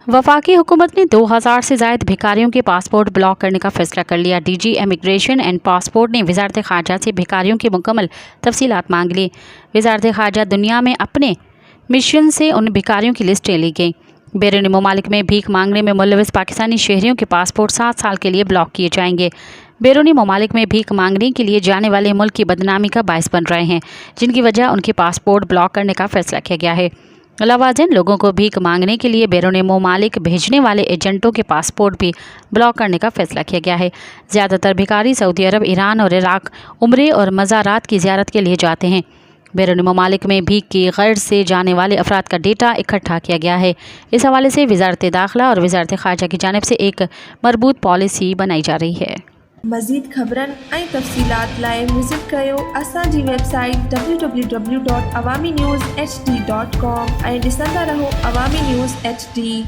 वफाकी हुकूमत ने 2000 से ज़ायद भिखारियों के पासपोर्ट ब्लॉक करने का फैसला कर लिया। DG इमिग्रेशन एंड पासपोर्ट ने वज़ारत ख़ारजा से भिखारियों की मुकम्मल तफसीलात मांग ली। वज़ारत ख़ारजा दुनिया में अपने मिशन से उन भिखारियों की लिस्टें ली गई। बैरूनी ममालिक में भीख मांगने में मुलविस पाकिस्तानी शहरियों के पासपोर्ट 7 साल के लिए ब्लॉक किए जाएंगे। बैरूनी ममालिक में भीख मांगने के लिए जाने वाले मुल्क की बदनामी का बायस बन रहे हैं, जिनकी वजह उनके पासपोर्ट ब्लॉक करने का फैसला किया गया है। लवाज़िन लोगों को भीख मांगने के लिए बैरूनी ममालिक भेजने वाले एजेंटों के पासपोर्ट भी ब्लॉक करने का फैसला किया गया है। ज़्यादातर भिखारी सऊदी अरब, ईरान और इराक उम्रे और मज़ारात की ज़ियारत के लिए जाते हैं। बैरूनी ममालिक में भीख की गर्ज से जाने वाले अफराद का डेटा इकट्ठा किया गया है। इस हवाले से वज़ारत दाखिला और वज़ारत ख़ारजा की जानिब से एक मरबूत पॉलिसी बनाई जा रही है। मज़ीद ख़बरनि ऐं तफ़सीलात लाइ विज़िट कयो असांजी वेबसाइट www.awamiNewsHD.com ऐं ॾिसंदा रहो अवामी न्यूज़ HD।